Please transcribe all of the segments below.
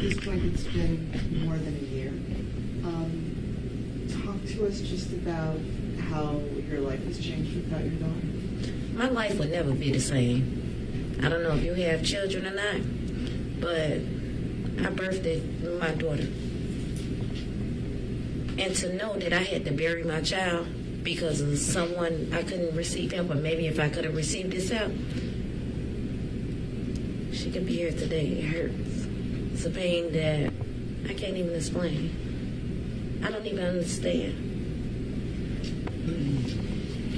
this point, it's been more than a year. Talk to us just about how your life has changed without your daughter. My life would never be the same. I don't know if you have children or not, but I birthed my daughter. And to know that I had to bury my child because of someone, I couldn't receive help, or maybe if I could have received this help, she could be here today. It hurts. It's a pain that I can't even explain. I don't even understand.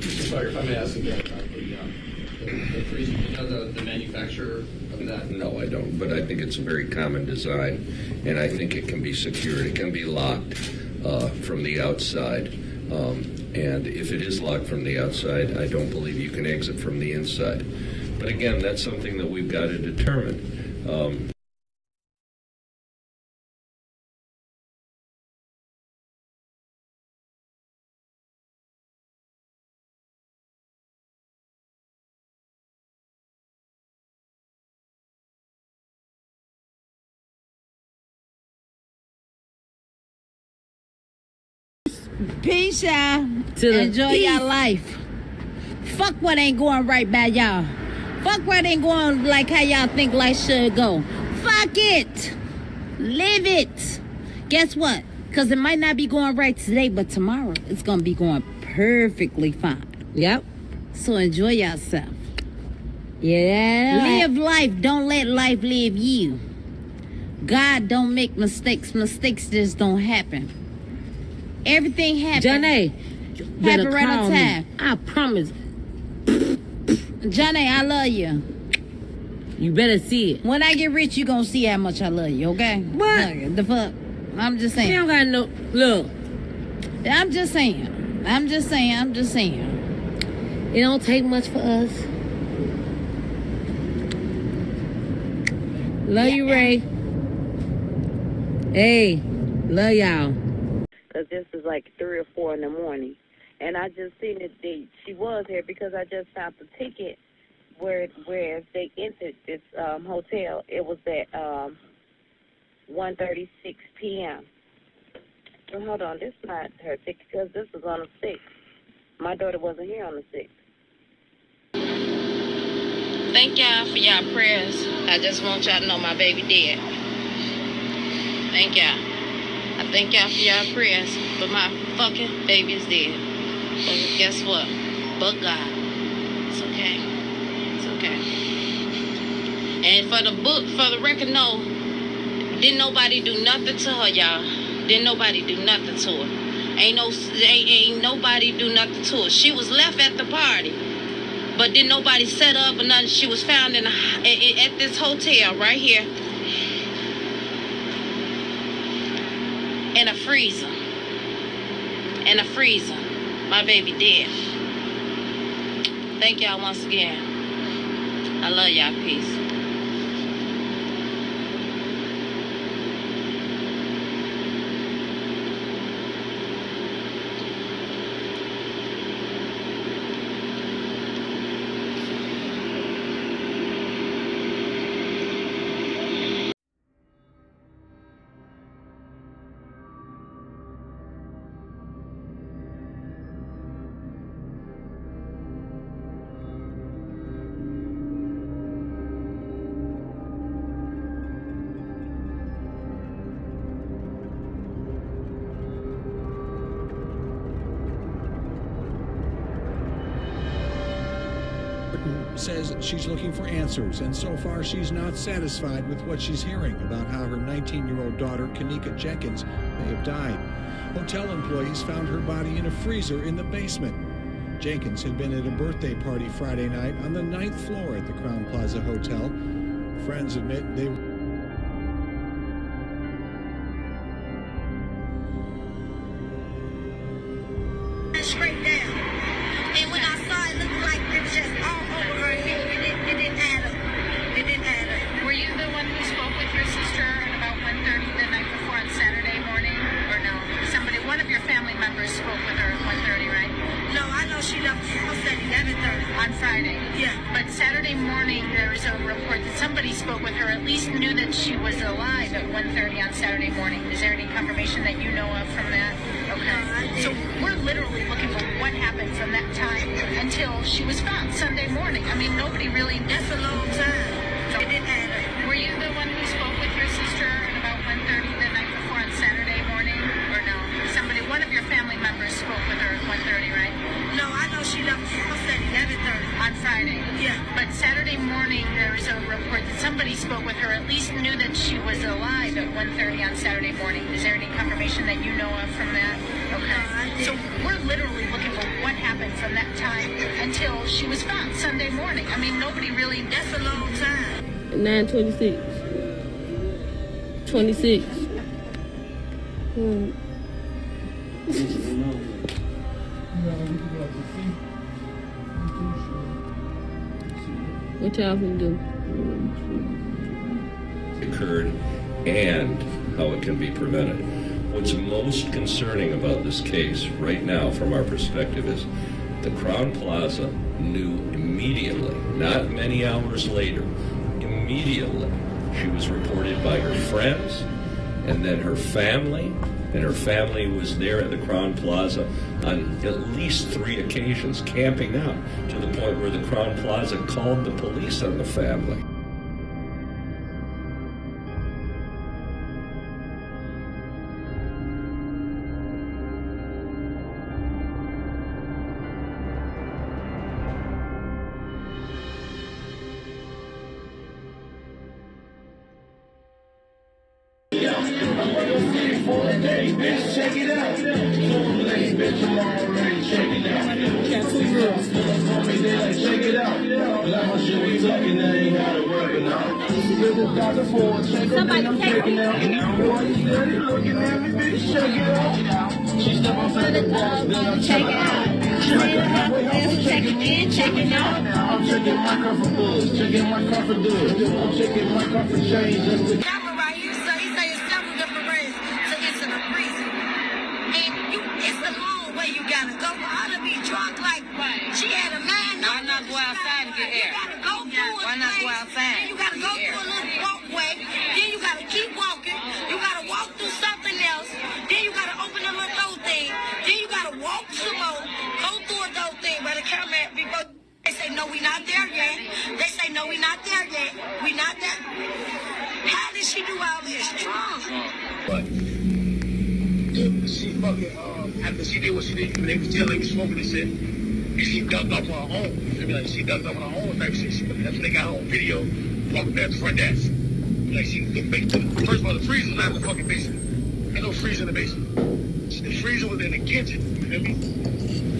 Sorry, if I may ask again about the freezer, you know the manufacturer of that? No, I don't, but I think it's a very common design, and I think it can be secured. It can be locked from the outside, and if it is locked from the outside, I don't believe you can exit from the inside. But again, that's something that we've got to determine. Peace, y'all. Enjoy your life. Fuck what ain't going right by y'all. Fuck what ain't going like how y'all think life should go. Fuck it. Live it. Guess what? Because it might not be going right today, but tomorrow it's going to be going perfectly fine. Yep. So enjoy yourself. Yeah. Live life. Don't let life live you. God don't make mistakes. Mistakes just don't happen. Everything happens. Johnny, happen right on time. I promise. Johnny, I love you. You better see it. When I get rich, you gonna see how much I love you, okay? What? Look, the fuck? I'm just saying. You don't got no... Look. I'm just saying. It don't take much for us. Love you, Ray. Hey, love y'all. Because this is like 3 or 4 in the morning. And I just seen that she was here because I just found the ticket where they entered this hotel. It was at 1:36 p.m. Well, hold on, this is not her ticket because this was on the 6th. My daughter wasn't here on the 6th. Thank y'all for y'all prayers. I just want y'all to know my baby dead. Thank y'all. I thank y'all for y'all prayers, but my fucking baby is dead. But guess what? But God. It's okay. It's okay. And for the record, no, didn't nobody do nothing to her, y'all. Didn't nobody do nothing to her. Ain't nobody do nothing to her. She was left at the party, but didn't nobody set up or nothing. She was found at this hotel right here. In a freezer. My baby dead. Thank y'all once again. I love y'all. Peace. Says she's looking for answers, and so far she's not satisfied with what she's hearing about how her 19-year-old daughter, Kenneka Jenkins, may have died. Hotel employees found her body in a freezer in the basement. Jenkins had been at a birthday party Friday night on the 9th floor at the Crown Plaza Hotel. Friends admit they straight down. And when I saw it, looked like it was just all over her head. It didn't add up. It didn't add up. Were you the one who spoke with your sister at about 1:30 the night before on Saturday morning? Or no? One of your family members spoke with her at 1:30, right? No, I know she left the house at 11:30. On Friday? Yeah. But Saturday morning, there was a report that somebody spoke with her, at least knew that she was alive at 1:30 on Saturday morning. Is there any confirmation that you know of from that? Okay. So we're literally looking for what happened from that time until she was found Sunday morning. I mean, nobody really... That's a long time. So, It didn't add up. were you the one who spoke with your sister at about 1:30 the night before on Saturday morning? Or no? Somebody, one of your family members spoke with her at 1:30, right? No, I know she left the house at 11:30. On Friday? Yeah. But Saturday morning, there was a report that somebody spoke with her, at least knew that she was alive at 1:30 on Saturday morning. Is there any confirmation that you know of from that? Okay. So we're literally looking for what happened from that time until she was found Sunday morning. I mean, nobody really... That's a long time. 9:26. 26. What y'all can do? Occurred and how it can be prevented. What's most concerning about this case right now from our perspective is the Crown Plaza knew immediately, not many hours later, immediately she was reported by her friends and then her family, and her family was there at the Crown Plaza on at least 3 occasions camping out to the point where the Crown Plaza called the police on the family. Check it out. Bitch, I'm already checking out. Check it out. Like my shit we talking, that ain't how to work it out. Somebody take it out. Boy, you steady looking at me, bitch, check it out. She step on the box, then I'm check it out. Check it in, check it out. I'm checking my car for books, checking my car for dudes. I'm checking my car for change just to... Camera right here, so he say it's several different ways to enter the prison. And it's the long way you gotta go. For her to be drunk like she had a line. Why not go outside and get air? You gotta go through Why not go outside? Then you gotta go through a little walkway. Then you gotta keep walking. You gotta walk through something else. Then you gotta open the little door thing. Then you gotta walk some more. Go through a door thing. But the camera before they say no, we not there yet. They say no, we not there yet. We not there. How did she do all this drunk? But she fucking after she did what she did, they was telling me smoking and shit. And she ducked off on her own. You feel me? Like she ducked off on her own type shit. That's when they got her on video walking past the front desk. Like she first of all, the freezer was not in the fucking basement. Ain't no freezer in the basement. The freezer was in the kitchen. You feel me?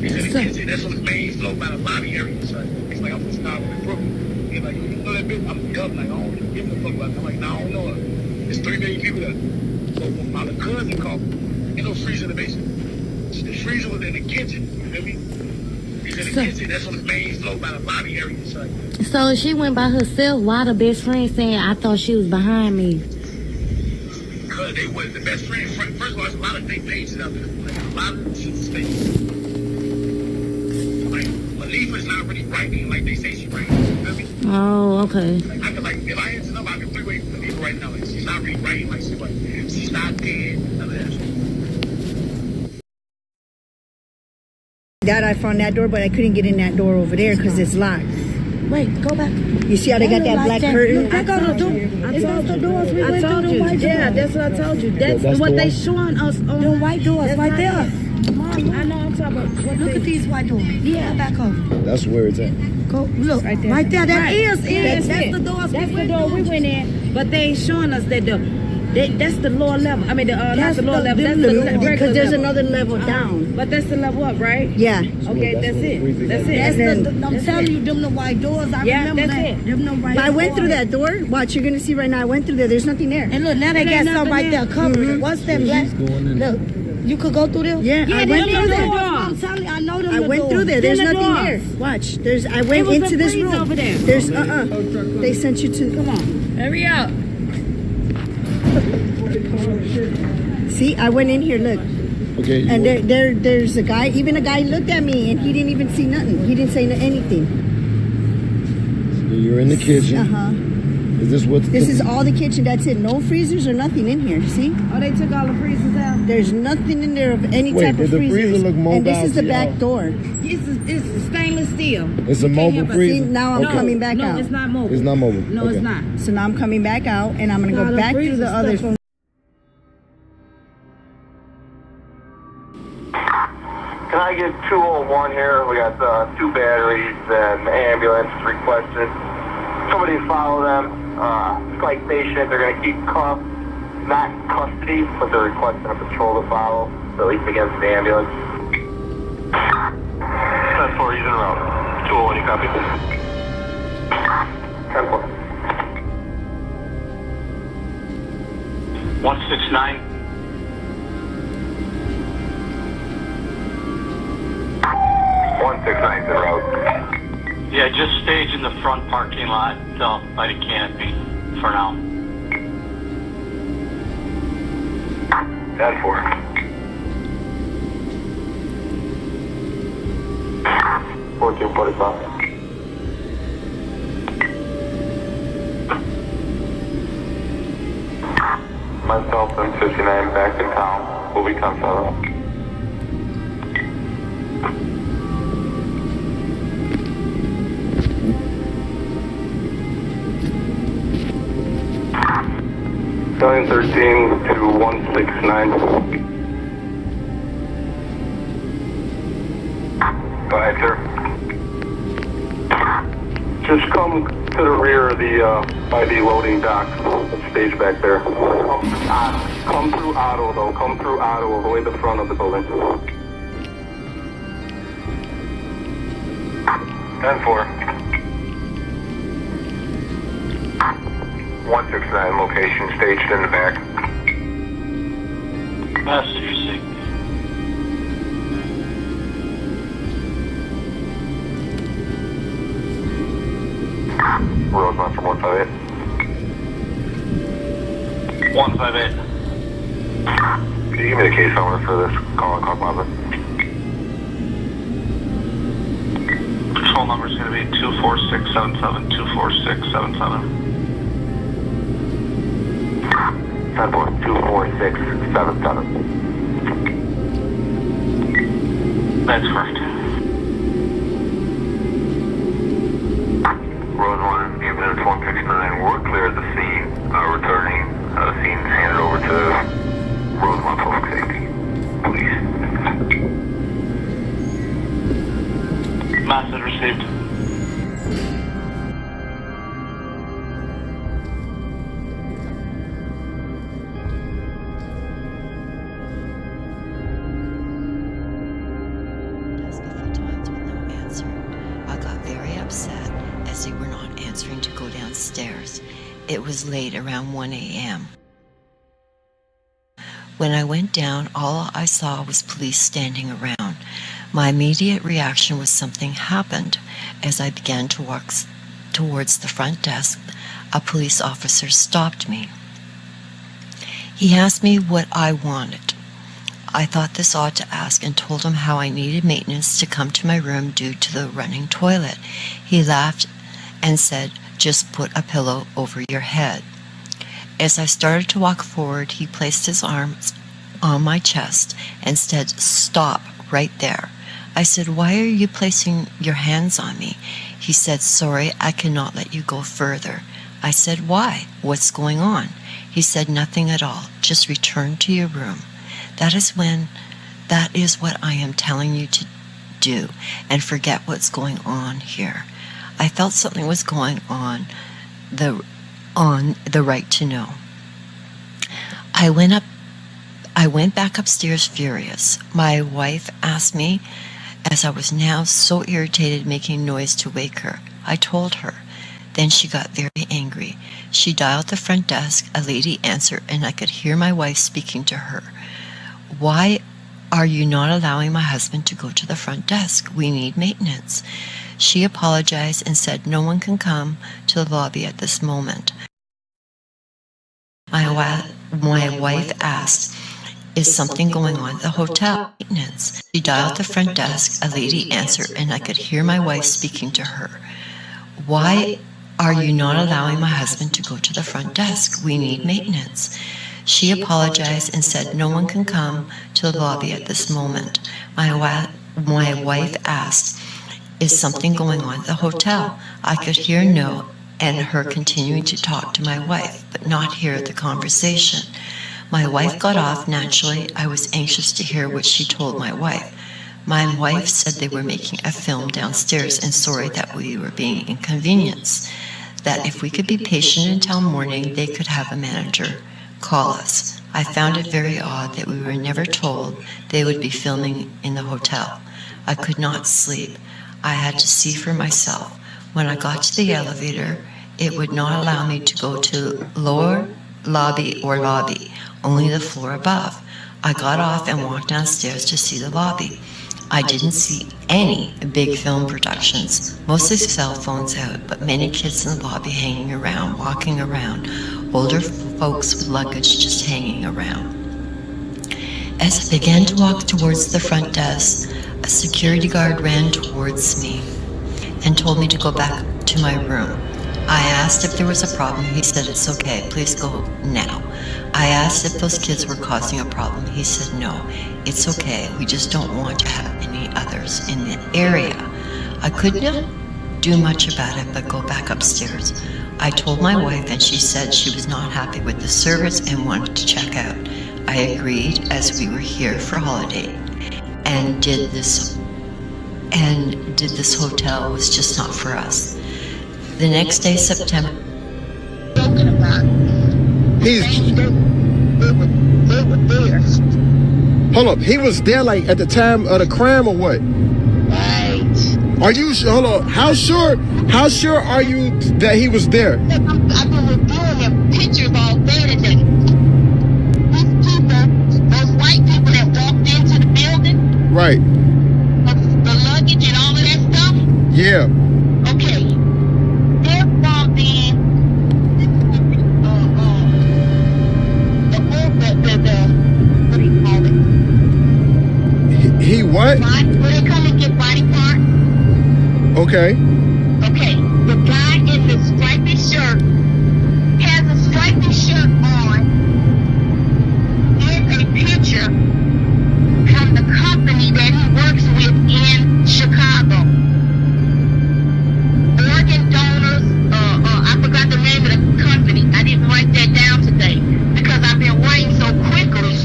It's in the kitchen. That's on the main floor by the lobby area. So it's like I'm from Stockton in Brooklyn. He's like, you know that bitch? I'm dumb. Like, I don't really give a fuck about it. I'm like, no, I don't know her. There's 3 million people there. So when my cousin called me, ain't no freezer in the basement. The freezer was in the kitchen. You feel me? It's in the kitchen. That's on the main floor by the lobby area. So she went by herself. Why the best friend saying, I thought she was behind me? Because they was the best friend. First of all, there's a lot of fake pages out there. Like, a lot of shit is fake. Like, Malifa's not really writing like they say she writing. You feel me? Oh, okay. Like, I could, like, if I answer them, I can 3-way Malifa right now. Like, she's not really writing like she writing. She's not dead. None of that. That I found that door, but I couldn't get in that door over there because it's locked. Wait, go back. You see how they got that black curtain? Look, I got the door. Is that the doors we went through? The white yeah, that's what I told you. That's what they showing us on the white doors right there. Mom, I know I'm talking about. Look at these white doors. Yeah, back over. That's where it's at. Go look right there. Right there. That is That's the doors. That's the door we went in. But they ain't showing us that door. That's the lower level. I mean, not the lower level. That's the regular because there's level. another level down. But that's the level up, right? Yeah. Okay, that's it. That's it. I'm telling you, them the white doors. I remember that's that. it. Them the white doors. I went through that door. Watch, you're gonna see right now. I went through there. There's nothing there. And look, now they got something right there covered. What's that black? Look. You could go through there? Yeah, I went through there. I'm telling you, I know them. I went through there. There's nothing there. Watch. I went into this room. Over there. There's They sent you to. Come on. Hurry up. See, I went in here. Look. Okay. And there's a guy, even a guy looked at me and he didn't even see nothing. He didn't say anything. So you're in the kitchen. Uh-huh. Is this what's... This is all the kitchen. That's it. No freezers or nothing in here. See? Oh, they took all the freezers out? There's nothing in there of any Wait, type of did the freezers. freezer look mobile And this is the to back y'all? door. It's stainless steel. It's a mobile freezer? See, now I'm Okay. coming back no, out. it's not mobile. It's not mobile. No, Okay. it's not. So now I'm coming back out and I'm going to No, go the back through the freezer's other... stuff. Can I get 201 here? We got 2 batteries and the ambulance is requested. Somebody follow them. Psych patient, they're going to keep cuffed, not in custody, but they're requesting a patrol to follow, at least against the ambulance. 10-4, he's en route. 201, you copy? 10-4. 169. 169's en route. Yeah, just stage in the front parking lot by the canopy for now. 10-4. 1445. Myself and 59 back in town. We'll be 10-7. Nine 13 to 169. Go ahead, sir. Just come to the rear of the by the loading dock. Stage back there. Come through auto though. Come through auto. Avoid the front of the building. 10-4. 169 location staged in the back. Passenger seat. Roadmaster 158. 158. Can you give me the case number for this call and closet? Control number is going to be 24677, 24677. 24677. That's correct. Road 1, ambulance 169. We're clear at the scene. Returning. The scene's handed over to Road 1 Public Safety. Police. Message received. It was late, around 1 a.m. When I went down, all I saw was police standing around. My immediate reaction was something happened. As I began to walk towards the front desk, a police officer stopped me. He asked me what I wanted. I thought this odd to ask and told him how I needed maintenance to come to my room due to the running toilet. He laughed and said, "Just put a pillow over your head." As I started to walk forward, he placed his arms on my chest and said, "Stop right there." I said, "Why are you placing your hands on me?" He said, "Sorry, I cannot let you go further." I said, "Why? What's going on?" He said, "Nothing at all. Just return to your room. That is what I am telling you to do, and forget what's going on here." I felt something was going on the right to know. I went back upstairs furious. My wife asked me, as I was now so irritated, making noise to wake her. I told her. Then she got very angry. She dialed the front desk. A lady answered, and I could hear my wife speaking to her. "Why are you not allowing my husband to go to the front desk? We need maintenance." She apologized and said no one can come to the lobby at this moment. My wife asked Is something going on at the hotel? Maintenance. She dialed the front desk. A lady answered, and I could hear my wife speaking to her. Why are you not allowing my husband to go to the front desk? We need maintenance. She apologized and said no one can come to the lobby at this moment. My wife asked, is something going on at the hotel? I could hear no and her continuing to talk to my wife, but not hear the conversation. My wife got off. Naturally, I was anxious to hear what she told my wife. My wife said they were making a film downstairs and sorry that we were being inconvenienced. That if we could be patient until morning, they could have a manager call us. I found it very odd that we were never told they would be filming in the hotel. I could not sleep. I had to see for myself. When I got to the elevator, it would not allow me to go to lower lobby, only the floor above. I got off and walked downstairs to see the lobby. I didn't see any big film productions, mostly cell phones out, but many kids in the lobby hanging around, walking around, older folks with luggage just hanging around. As I began to walk towards the front desk, a security guard ran towards me and told me to go back to my room. I asked if there was a problem. He said, it's okay, please go now. I asked if those kids were causing a problem. He said, no, it's okay. We just don't want to have any others in the area. I couldn't do much about it, but go back upstairs. I told my wife and she said she was not happy with the service and wanted to check out. I agreed as we were here for holiday and did this hotel was just not for us. The next day, September. Hold up, he was there like at the time of the crime or what? Right. Are you, hold on, how sure are you that he was there? I've been reviewing their pictures all day today. These people, those white people that walked into the building. Right. The luggage and all of that stuff. Yeah. Okay. They're from the what do you call it? He what? Where they come and get body parts. Okay. Okay. The guy in the stripy shirt has a stripy shirt on in a picture from the company that he works with in Chicago. Organ donors, I forgot the name of the company. I didn't write that down today because I've been writing so quickly.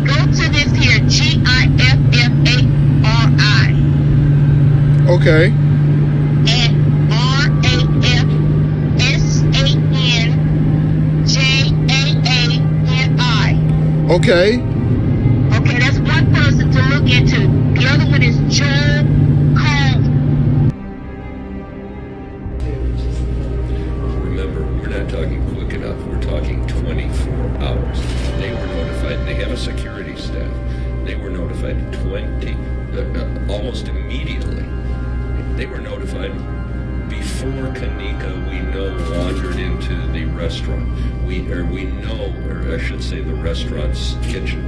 Go to this here, GIFFARI. Okay. And RAFSANJAANI. Okay. Okay, that's one person to look into. The other one is Joel Combs. Remember, we're not talking quick enough. We're talking 24 hours. They were notified. They have a security staff. They were notified almost immediately. They were notified before Kenneka, we know, wandered into the restaurant. I should say the restaurant's kitchen.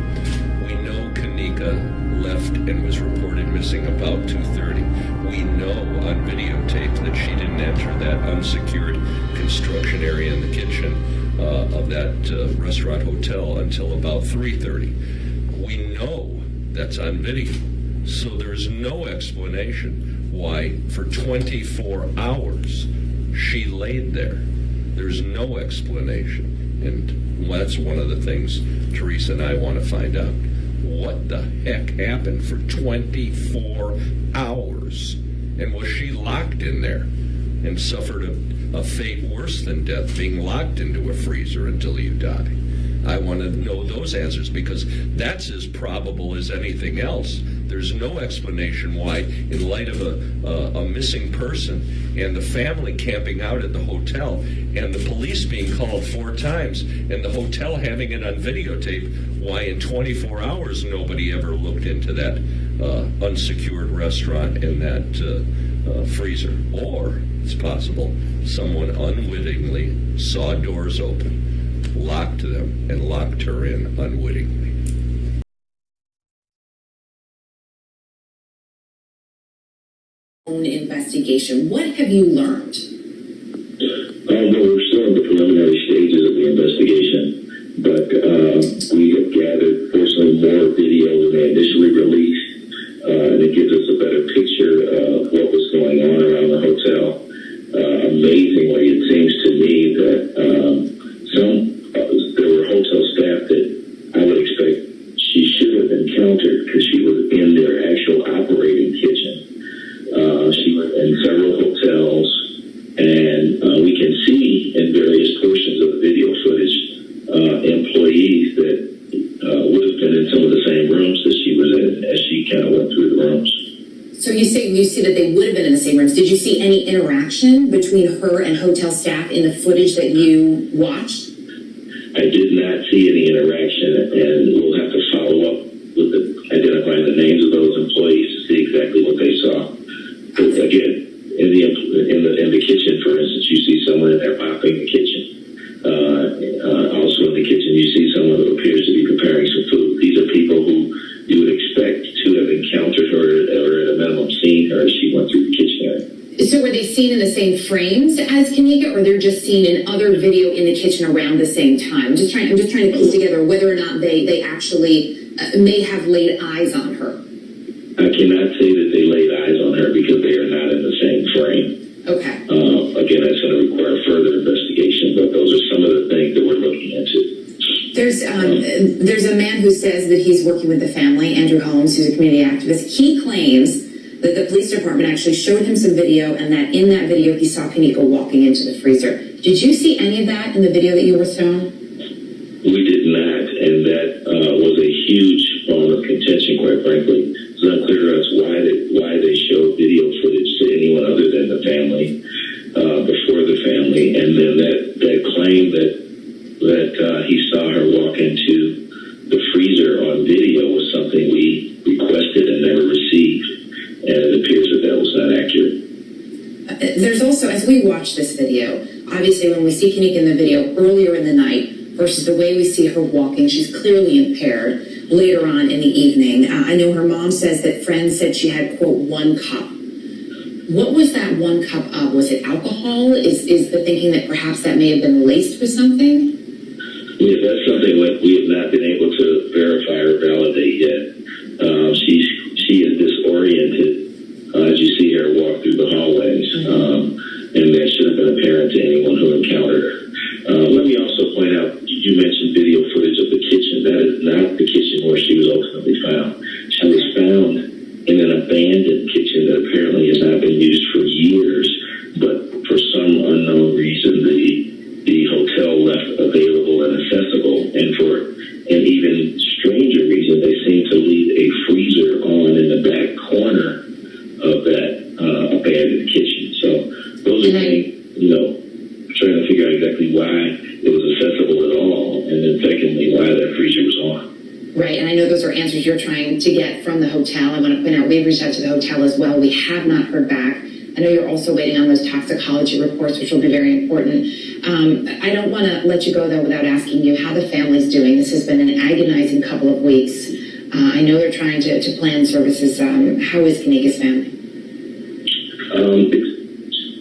We know Kenneka left and was reported missing about 2:30. We know on videotape that she didn't enter that unsecured construction area in the kitchen of that restaurant hotel until about 3:30. We know that's on video. So there's no explanation why for 24 hours she laid there. There's no explanation. And that's one of the things Teresa and I want to find out. What the heck happened for 24 hours? And was she locked in there and suffered a fate worse than death, being locked into a freezer until you die? I want to know those answers because that's as probable as anything else. There's no explanation why, in light of a missing person and the family camping out at the hotel and the police being called 4 times and the hotel having it on videotape, why in 24 hours nobody ever looked into that unsecured restaurant and that freezer. Or, it's possible, someone unwittingly saw doors open, locked them and locked her in unwittingly. Investigation. What have you learned? Well, we're still in the preliminary stages of the investigation, but we have gathered, fortunately, more video than they initially released, and it gives us a better picture of what was going on around the hotel. Amazingly, it seems to me that there were hotel staff that I would expect she should have encountered because she was in their actual operating kitchen. She was in several hotels, and we can see in various portions of the video footage employees that would have been in some of the same rooms that she was in as she kind of went through the rooms. So you see that they would have been in the same rooms. Did you see any interaction between her and hotel staff in the footage that you watched? I did not see any interaction, and we'll have to follow up with identifying the names of those employees to see exactly what they saw. But again, in the kitchen, for instance, you see someone in there mopping the kitchen. Also in the kitchen, you see someone who appears to be preparing some food. These are people who you would expect to have encountered her or at a minimum seen her as she went through the kitchen area. So were they seen in the same frames as Kenneka, or they're just seen in other video in the kitchen around the same time? I'm just trying to piece together whether or not they actually may have laid eyes on her. I cannot say that they laid eyes on her because they are not in the same frame. Okay. Again, that's going to require further investigation, but those are some of the things that we're looking into. There's a man who says that he's working with the family, Andrew Holmes, who's a community activist. He claims that the police department actually showed him some video, and that in that video he saw Kenneka walking into the freezer. Did you see any of that in the video that you were shown? We did not, and that was a huge bone of contention, quite frankly. It's unclear to us why they showed video footage to anyone other than the family, before the family, and then that claim that he saw her walk into the freezer on video was something we requested and never received, and it appears that was not accurate. There's also, as we watch this video, obviously when we see Kenneka in the video earlier in the night versus the way we see her walking, she's clearly impaired later on in the evening. I know her mom says that friends said she had, quote, 1 cup. What was that 1 cup of? Was it alcohol? Is the thinking that perhaps that may have been laced with something? Yeah, that's something that we have not been able to verify or validate yet. She is disoriented as you see her walk through the hallways, and that should have been apparent to anyone who encountered her. Let me also point out, you mentioned video footage of the kitchen. That is not the kitchen where she was ultimately found. She was found in an abandoned kitchen that apparently has not been used for years, but for some unknown reason the hotel left available and accessible, and for an even stranger reason, they seem to leave a freezer on in the back corner of that abandoned kitchen. So those are things, trying to figure out exactly why it was accessible at all, and then secondly, why that freezer was on. Right, and I know those are answers you're trying to get from the hotel. I want to point out we've reached out to the hotel as well. We have not heard back. I know you're also waiting on those toxicology reports, which will be very important. I don't want to let you go, though, without asking you how the family's doing. This has been an agonizing couple of weeks. I know they're trying to plan services. How is Kenneka's family?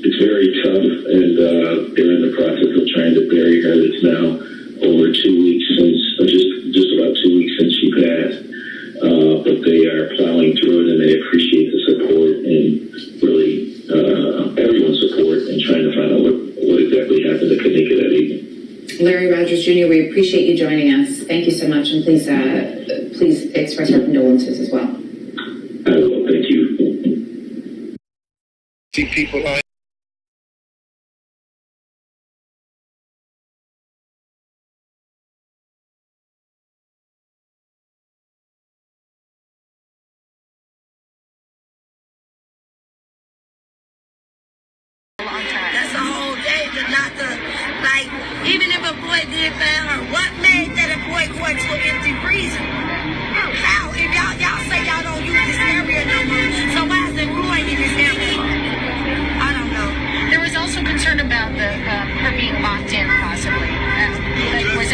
It's very tough, and they're in the process of trying to bury her. It's now over 2 weeks since, just about 2 weeks since she passed. But they are plowing through it, and they appreciate the support and really everyone's support in trying to find out what exactly happened to Kenneka that evening. Larry Rogers Jr., we appreciate you joining us. Thank you so much, and please express our condolences as well. I will. Thank you. See people on. That's a whole day to not to, like, even if a boy did find her, what made that a boy go into an empty freezer? How? If y'all say y'all don't use this area no more, so why is it ruining this area? I don't know. There was also concern about her being locked in, possibly. Was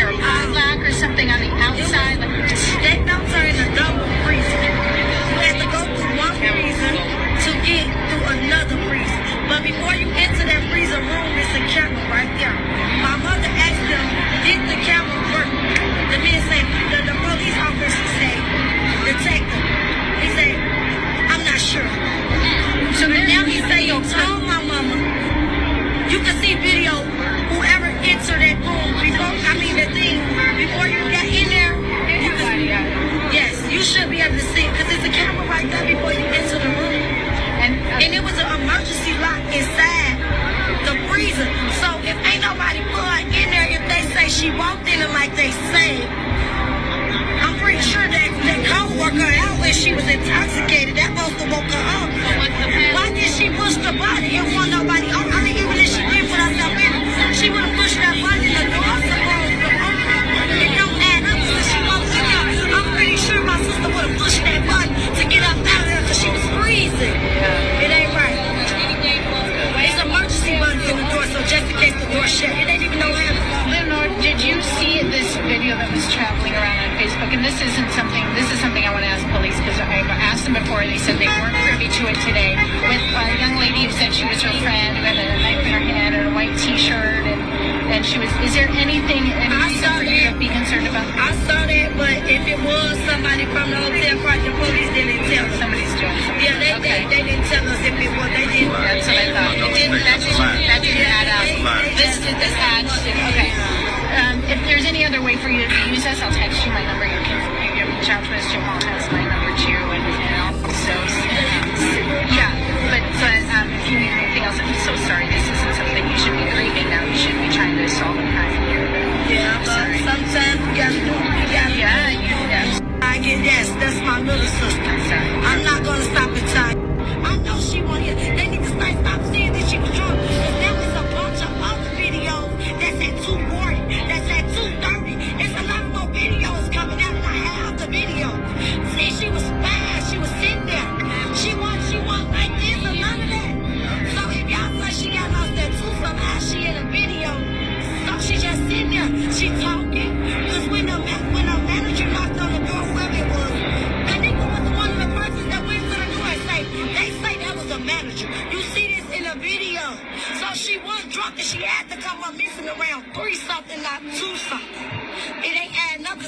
before you enter that freezer room, it's a camera right there. My mother asked them, did the camera work? The man said, the police officer said, detective. He said, I'm not sure. So now he say, yo, tell my mama, you can see video, whoever entered that room before, the thing, before you got in there, you can, yes, you should be able to see, because there's a camera right there before you enter the room. And it was an emergency lock inside the freezer. So if ain't nobody put her in there, if they say she walked in it like they say, I'm pretty sure that co-worker out when she was intoxicated, that supposed to woke her up. Why did she push the button? It wasn't nobody on. Even if she did put herself in it, she would have pushed that button and the door supposed to open. It don't add up because she walked in there. I'm pretty sure my sister would have pushed that button to get up out of there because she was freezing. It ain't right. It's emergency buttons in the door, so just in case the door shut, it ain't even no happening. Leonard, did you see this video that was traveling around on Facebook? And this is something I want to ask police, because I've asked them before. They said they weren't privy to it today. With a young lady who said she was her friend, who had a knife in her hand and a white T-shirt, and she was. Is there anything for you to be concerned about? I saw that, but if it was somebody from the hotel park, the police didn't tell us. Somebody's doing something. Yeah, they didn't tell us if it was. They didn't. That's what I thought. That didn't add up. This attached. Okay. If there's any other way for you to use us, I'll text you my number. You can reach out to us. Jim Hall has my number too, and also, yeah. But if you need anything else, I'm so sorry. This isn't something you should be grieving now. You should be trying to solve a crime here. Yeah, but sometimes you gotta do it. You gotta I get that's my little sister. I'm not gonna stop and tell you. I know she won't hear. They need to stop saying that she was drunk. Because there was a bunch of other videos that's at 240, that's at 230. It's a lot more videos coming out, and I have the video. See, she was fine. She was sitting there. She wasn't like this or none of that. So if y'all say she got lost at 2 somehow, she in a video. So she just sitting there. She talking. Because when the manager knocked on the door, whoever it was, Kenneka was one of the persons that went to the door and they say that was a manager. You see this in a video. So she was drunk and she had to come up missing around 3 something, not 2 something. It ain't adding up.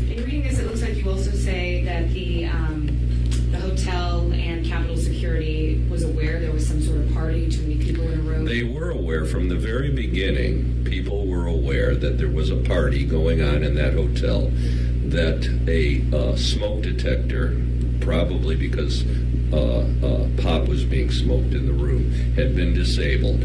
In reading this, it looks like you also say that the hotel and Capitol Security was aware there was some sort of party, too many people in a room. They were aware from the very beginning. People were aware that there was a party going on in that hotel, that a smoke detector, probably because pot was being smoked in the room, had been disabled.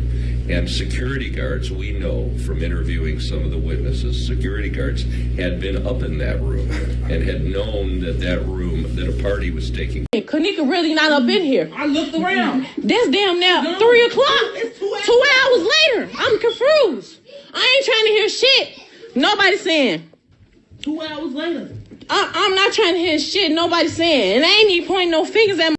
And security guards, we know from interviewing some of the witnesses, security guards had been up in that room and had known that that a party was taking place. Kenneka really not up in here. I looked around. That's damn near 3 o'clock. It's 2 hours later. I'm confused. I ain't trying to hear shit. Nobody's saying. 2 hours later. I'm not trying to hear shit nobody's saying. And I ain't even pointing no fingers at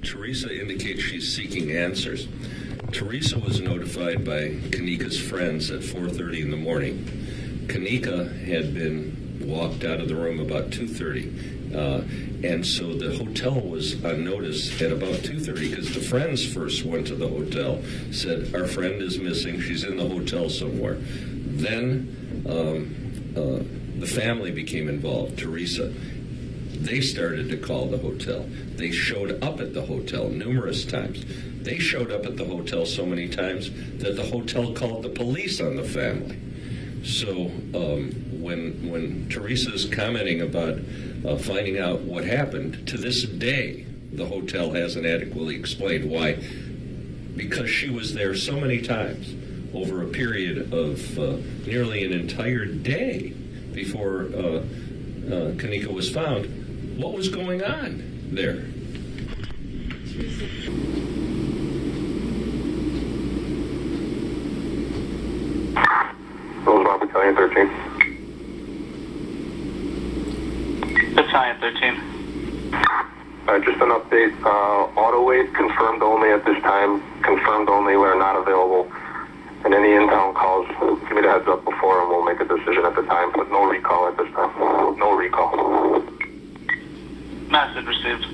Teresa indicates she's seeking answers. Teresa was notified by Kenneka's friends at 4:30 in the morning. Kenneka had been walked out of the room about 2:30. And so the hotel was on notice at about 2:30 because the friends first went to the hotel, said, our friend is missing, she's in the hotel somewhere. Then the family became involved, Teresa. They started to call the hotel. They showed up at the hotel numerous times. They showed up at the hotel so many times that the hotel called the police on the family. So when Teresa is commenting about finding out what happened, to this day, the hotel hasn't adequately explained why. Because she was there so many times over a period of nearly an entire day before Kenneka was found, what was going on there? Rosemont Battalion 13. Battalion 13. Just an update. Auto wait confirmed only at this time. Confirmed only. We're not available. And any in-town calls, give me the heads up before and we'll make a decision at the time. But no recall at this time. No recall. Message received.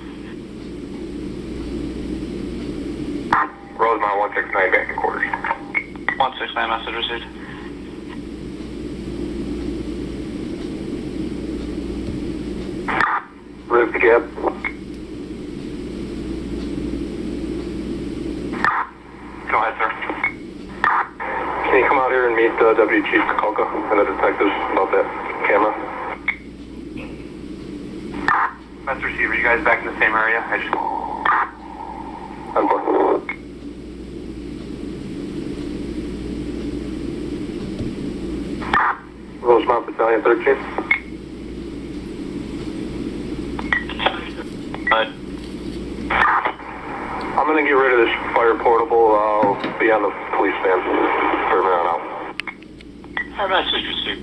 Rosemont 169 back in quarters. 169, message received. Live the gap. Go ahead, sir. Can you come out here and meet Deputy Chief Kenneka and the detectives about that camera? Message received. Are you guys back in the same area? I'm going. Rosemont Battalion 13. I'm going to get rid of this fire portable. I'll be on the police stand for a minute now. Our message received.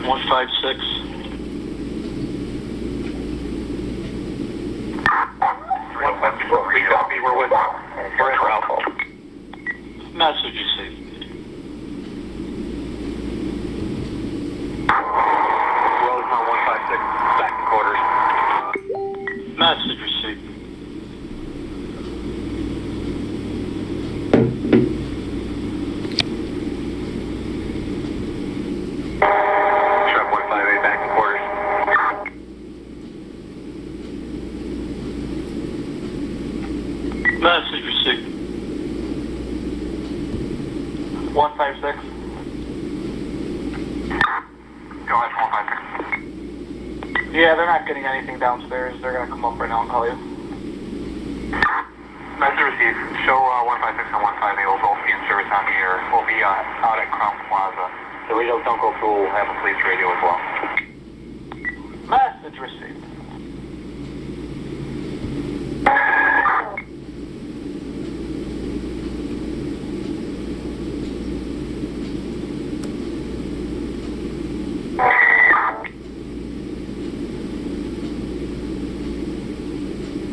One 156. We copy. We're in route. Message received. Rosemont 156, back in quarters. Message received. Truck 158, back in quarters. Message received. 156. Go ahead, 156. Yeah, they're not getting anything downstairs. They're going to come up right now and call you. Message received. Show 156 and 158 will both be in service on the air. We'll be out at Crown Plaza. The radio don't go through. We'll have a police radio as well. Message received.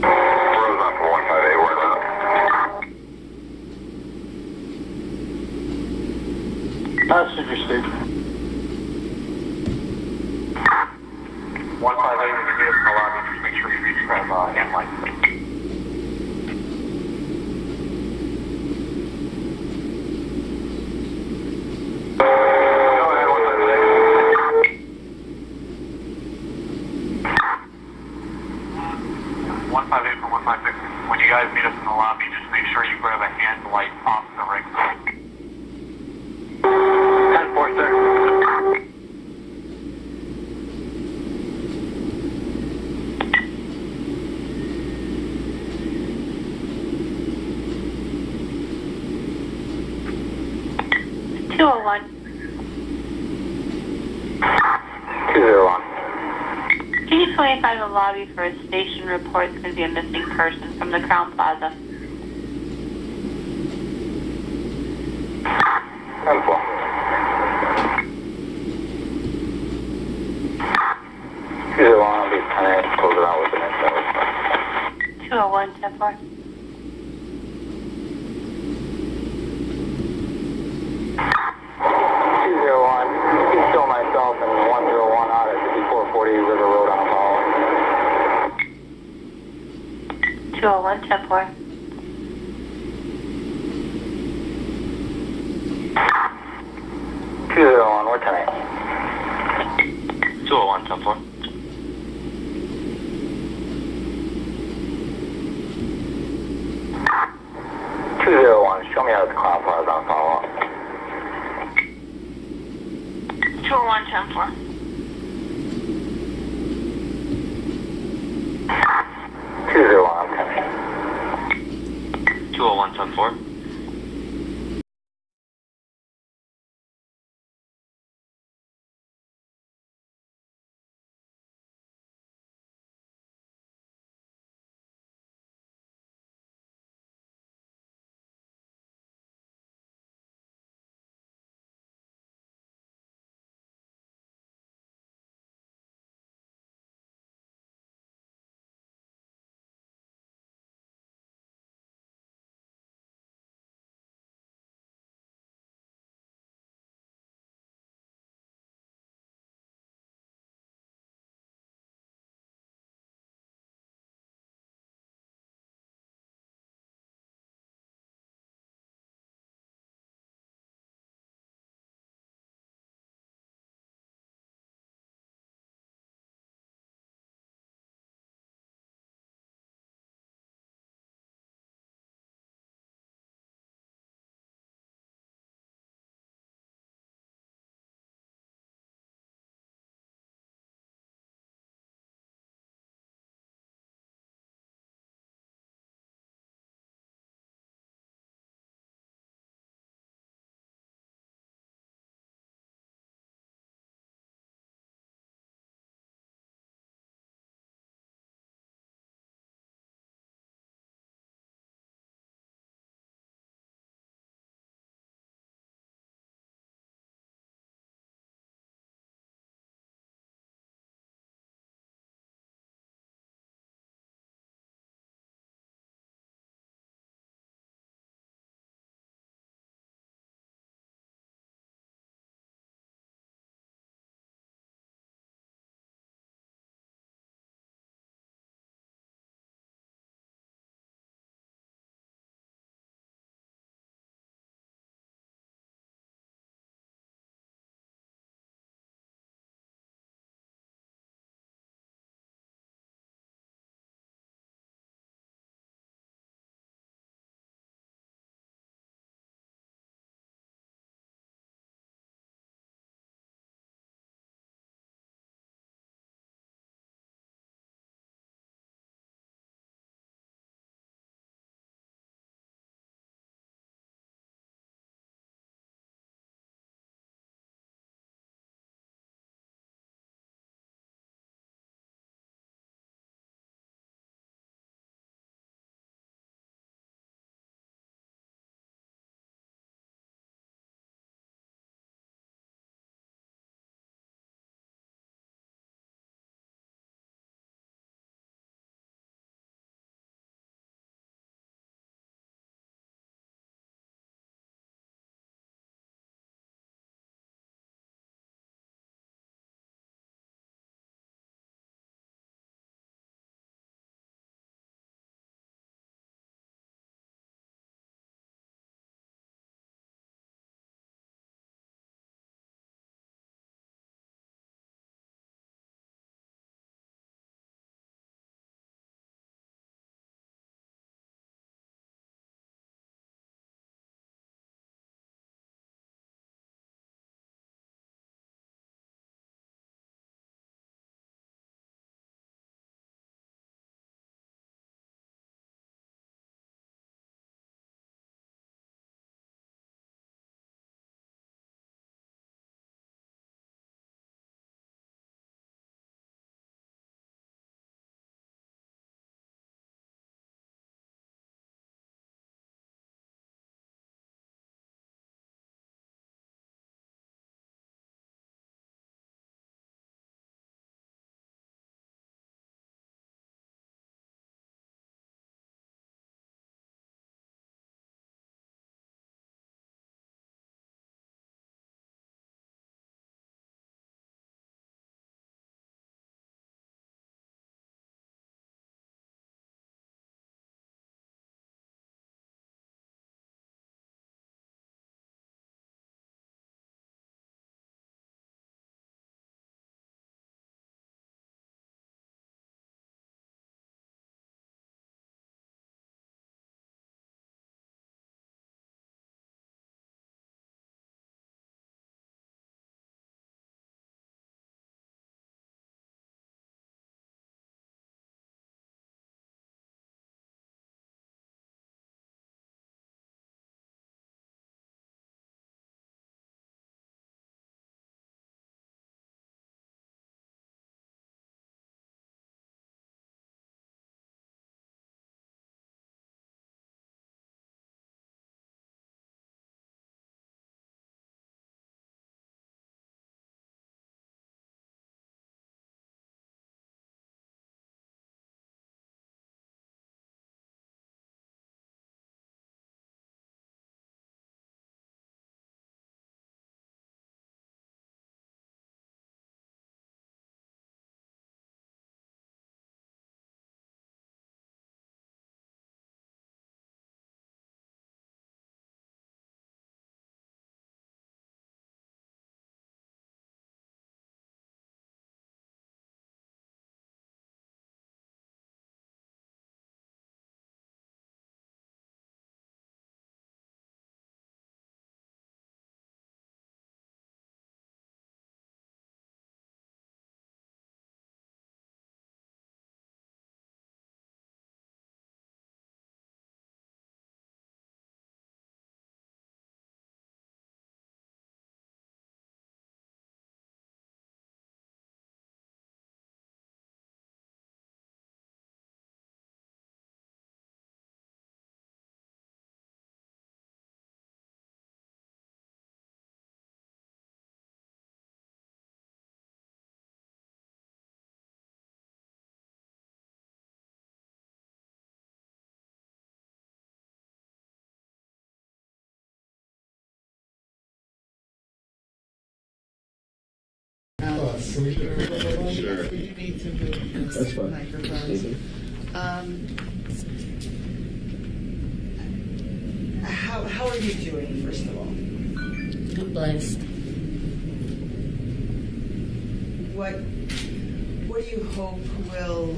Rosemont for 158, we're out. Message received. 158, when you meet us in the lobby, just make sure you reach that hand line. Go ahead, 158. 158 for 156. When you guys meet us in the lobby, just make sure you grab a hand light off the ring. 10-4, sir. Can you 25 the lobby for a station report? It's going to be a missing person from the Crown Plaza. 10-4. 201, I'll be 10-8, close it out with the next service. 201, 10-4. 201, you can show myself and 101 out at 5440 River Road on Apollo. 201, 10-4. 201, we're 10-8. 201, 10-4. 201, show me out at the Clown Plaza on follow-up. 201, 10-4. 201, I'm 10-8. 201, 10-4. Sure. You need to move That's fine. microphones. How are you doing, first of all? I'm blessed. What do you hope will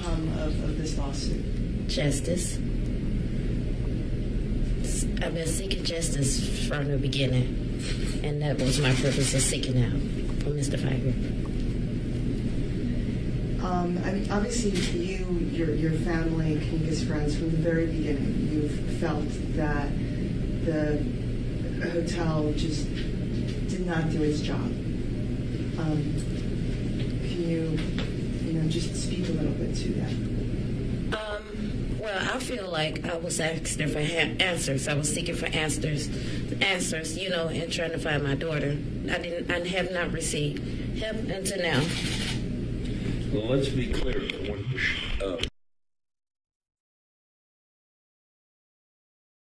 come of this lawsuit? Justice. I've been seeking justice from the beginning, and that was my purpose of seeking out for Mr. Figer. I mean, obviously, your family, Keneka's friends, from the very beginning, you've felt that the hotel just did not do its job. Can you just speak a little bit to that? Well, I feel like I was asking for answers. I was seeking for answers, and trying to find my daughter. I have not received help until now. Well, let's be clear.